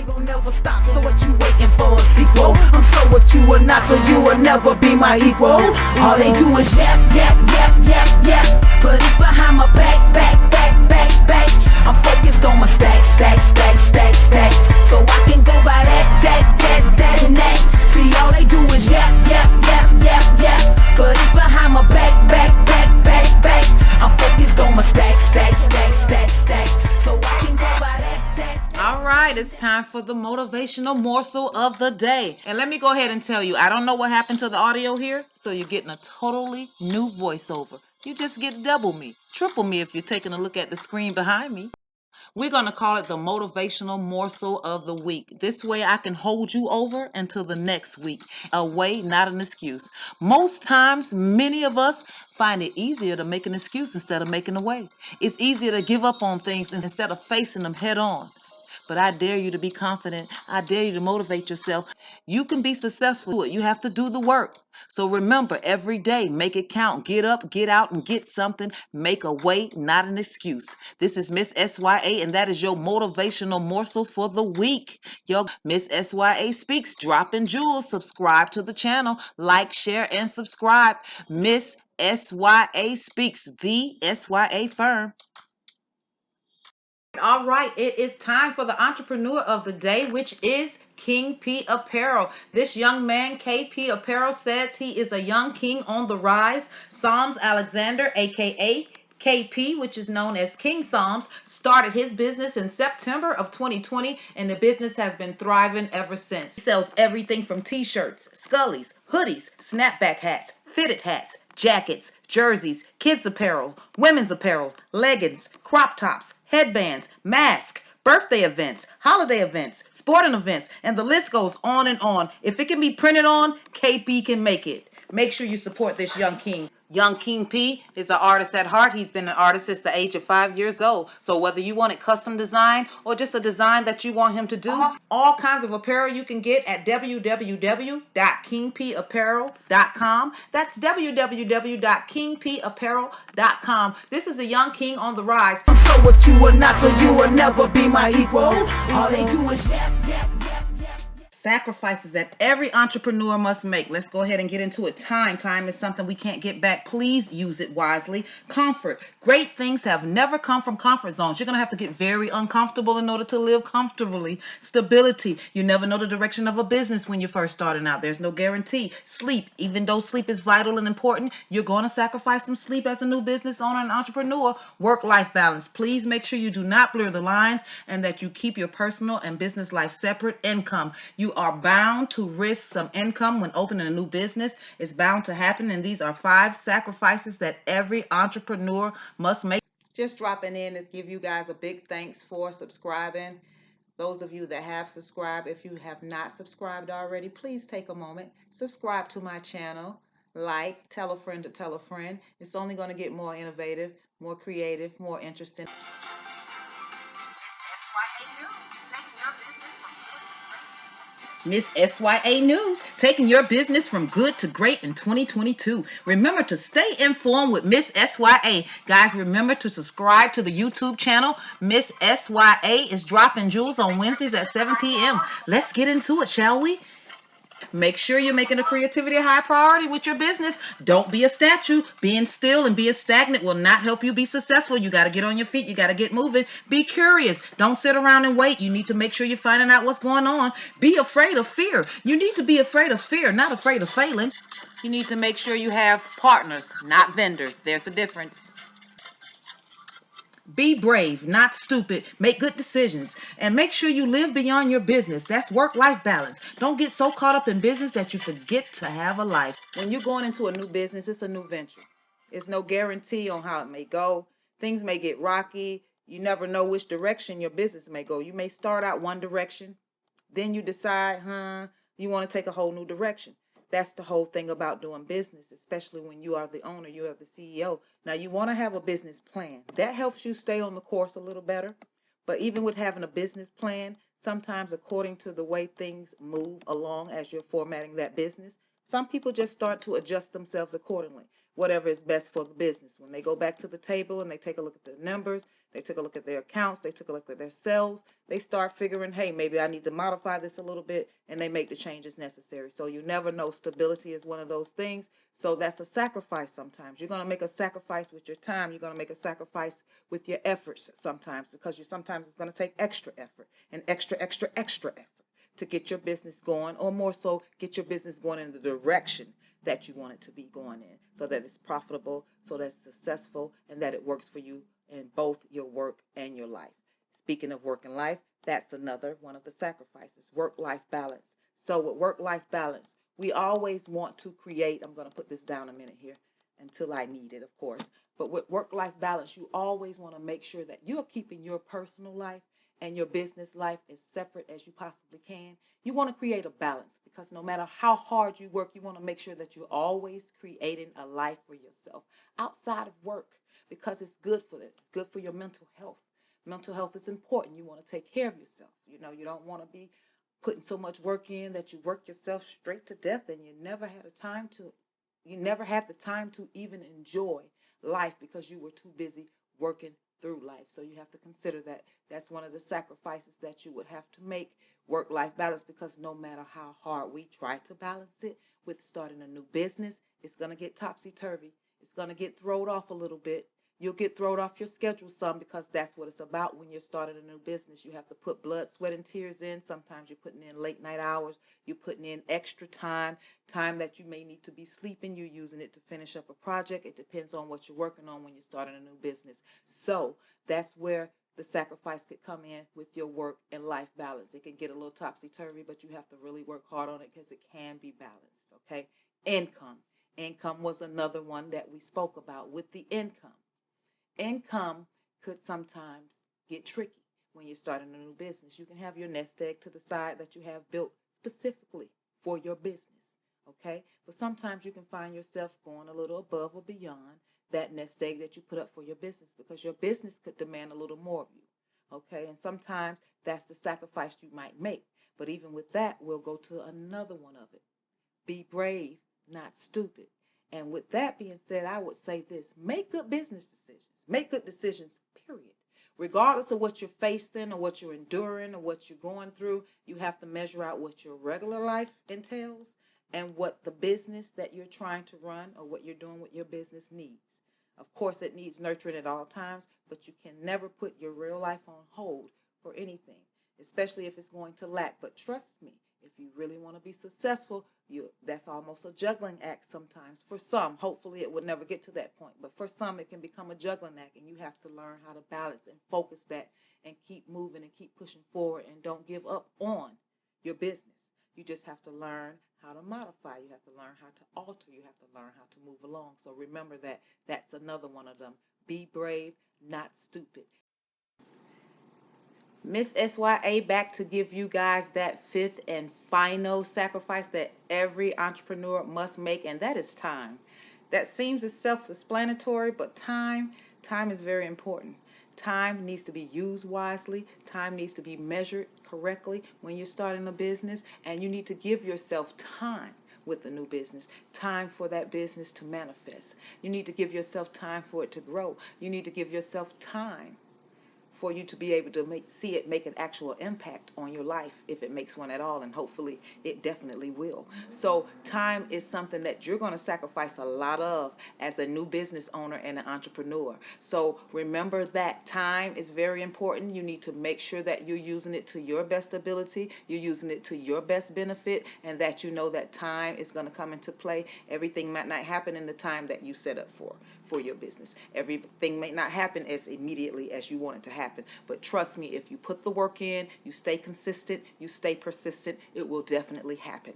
gon' never stop, so what you waiting for a sequel? I'm so what you are not, so you will never be my equal. All they do is yap, yap, yap, yap, yap, but it's behind my back, back, back, back, back. I'm focused on my stack, stack, stack, stack, stack, so I can go by that, and that. See, all they do is yap, yap, yap, yap, yap, but it's behind my back, back, back, back, back. I'm focused on my stack, stack, stack, stack, stack, so I can go by that. All right, it's time for the motivational morsel of the day. And let me go ahead and tell you, I don't know what happened to the audio here, so you're getting a totally new voiceover. You just get double me, triple me if you're taking a look at the screen behind me. We're going to call it the motivational morsel of the week. This way I can hold you over until the next week. A way, not an excuse. Most times, many of us find it easier to make an excuse instead of making a way. It's easier to give up on things instead of facing them head on. But I dare you to be confident. I dare you to motivate yourself. You can be successful. You have to do the work. So remember, every day, make it count. Get up, get out, and get something. Make a way, not an excuse. This is Miss SYA, and that is your motivational morsel for the week. Yo, Miss SYA Speaks, dropping jewels. Subscribe to the channel. Like, share, and subscribe. Miss SYA Speaks, the SYA firm. All right, it is time for the entrepreneur of the day, which is King P Apparel. This young man, KP Apparel, says he is a young king on the rise. Psalms Alexander, aka KP, which is known as King Psalms, started his business in September of 2020, and the business has been thriving ever since. He sells everything from t-shirts, scullies, hoodies, snapback hats, fitted hats, jackets, jerseys, kids apparel, women's apparel, leggings, crop tops, headbands, masks, birthday events, holiday events, sporting events, and the list goes on and on. If it can be printed on, KP can make it. Make sure you support this young king. Young King P is an artist at heart. He's been an artist since the age of 5 years old. So whether you want it custom design or just a design that you want him to do, all kinds of apparel you can get at www.kingpapparel.com. That's www.kingpapparel.com. This is a young king on the rise. I'm so what you are not, so you will never be my equal. All they do is yap, yap, yap, yap. Sacrifices that every entrepreneur must make. Let's go ahead and get into it. Time is something we can't get back. Please use it wisely. Comfort. Great things have never come from comfort zones. You're going to have to get very uncomfortable in order to live comfortably. Stability. You never know the direction of a business when you're first starting out. There's no guarantee. Sleep. Even though sleep is vital and important, you're going to sacrifice some sleep as a new business owner and entrepreneur. Work-life balance. Please make sure you do not blur the lines and that you keep your personal and business life separate. Income. You are bound to risk some income when opening a new business. It's bound to happen, and these are 5 sacrifices that every entrepreneur must make. Just dropping in to give you guys a big thanks for subscribing. Those of you that have subscribed, if you have not subscribed already, please take a moment, subscribe to my channel, like, tell a friend to tell a friend. It's only going to get more innovative, more creative, more interesting. Miss SYA News, taking your business from good to great in 2022. Remember to stay informed with Miss SYA. Guys, remember to subscribe to the YouTube channel. Miss SYA is dropping jewels on Wednesdays at 7 p.m. Let's get into it, shall we? Make sure you're making a creativity a high priority with your business. Don't be a statue. Being still and being stagnant will not help you be successful. You got to get on your feet. You got to get moving. Be curious. Don't sit around and wait. You need to make sure you're finding out what's going on. Be afraid of fear. You need to be afraid of fear, not afraid of failing. You need to make sure you have partners, not vendors. There's a difference. Be brave, not stupid. Make good decisions. And make sure you live beyond your business. That's work-life balance. Don't get so caught up in business that you forget to have a life. When you're going into a new business, it's a new venture. It's no guarantee on how it may go. Things may get rocky. You never know which direction your business may go. You may start out one direction. Then you decide, you want to take a whole new direction. That's the whole thing about doing business, especially when you are the owner, you are the CEO. Now, you want to have a business plan. That helps you stay on the course a little better. But even with having a business plan, sometimes according to the way things move along as you're formatting that business, some people just start to adjust themselves accordingly. whatever is best for the business. When they go back to the table and they take a look at the numbers, they took a look at their accounts, they took a look at their sales, they start figuring, hey, maybe I need to modify this a little bit, and they make the changes necessary. So you never know. Stability is one of those things. So that's a sacrifice sometimes. You're going to make a sacrifice with your time. You're going to make a sacrifice with your efforts sometimes, because sometimes it's going to take extra effort and extra effort to get your business going, or more so, get your business going in the direction that you want it to be going in, so that it's profitable, so that it's successful, and that it works for you in both your work and your life. Speaking of work and life, that's another one of the sacrifices, work-life balance. So with work-life balance, we always want to create, I'm going to put this down a minute here until I need it, of course, but with work-life balance, you always want to make sure that you're keeping your personal life and your business life as separate as you possibly can. You want to create a balance, because no matter how hard you work, you want to make sure that you're always creating a life for yourself outside of work, because it's good for this. It's good for your mental health. Mental health is important. You want to take care of yourself. You know, you don't want to be putting so much work in that you work yourself straight to death, and you never had the time to even enjoy life because you were too busy working through life. So you have to consider that that's one of the sacrifices that you would have to make, work-life balance, because no matter how hard we try to balance it with starting a new business, it's going to get topsy-turvy. It's going to get thrown off a little bit. You'll get thrown off your schedule some, because that's what it's about when you're starting a new business. You have to put blood, sweat, and tears in. Sometimes you're putting in late night hours. You're putting in extra time that you may need to be sleeping. You're using it to finish up a project. It depends on what you're working on when you're starting a new business. So that's where the sacrifice could come in with your work and life balance. It can get a little topsy-turvy, but you have to really work hard on it, because it can be balanced, okay? Income. Income was another one that we spoke about. With the income could sometimes get tricky when you're starting a new business. You can have your nest egg to the side that you have built specifically for your business, okay? But sometimes you can find yourself going a little above or beyond that nest egg that you put up for your business, because your business could demand a little more of you, okay? And sometimes that's the sacrifice you might make. But even with that, we'll go to another one of it. Be brave, not stupid. And with that being said, I would say this: make good business decisions. Make good decisions, period. Regardless of what you're facing or what you're enduring or what you're going through, you have to measure out what your regular life entails and what the business that you're trying to run or what you're doing with your business needs. Of course, it needs nurturing at all times, but you can never put your real life on hold for anything, especially if it's going to lack. But trust me, if you really want to be successful, that's almost a juggling act sometimes. For some, hopefully it would never get to that point, but for some it can become a juggling act, and you have to learn how to balance and focus that and keep moving and keep pushing forward, and don't give up on your business. You just have to learn how to modify. You have to learn how to alter. You have to learn how to move along. So remember that that's another one of them. Be brave, not stupid. Miss SYA back to give you guys that fifth and final sacrifice that every entrepreneur must make, and that is time. That seems as self-explanatory, but time is very important. Time needs to be used wisely. Time needs to be measured correctly when you're starting a business, and you need to give yourself time with the new business, time for that business to manifest. You need to give yourself time for it to grow. You need to give yourself time for you to be able to see it make an actual impact on your life, if it makes one at all, and hopefully it definitely will. So time is something that you're going to sacrifice a lot of as a new business owner and an entrepreneur. So remember that time is very important. You need to make sure that you're using it to your best ability, you're using it to your best benefit, and that you know that time is going to come into play. Everything might not happen in the time that you set up for your business. Everything may not happen as immediately as you want it to happen. But trust me, if you put the work in, you stay consistent, you stay persistent, it will definitely happen.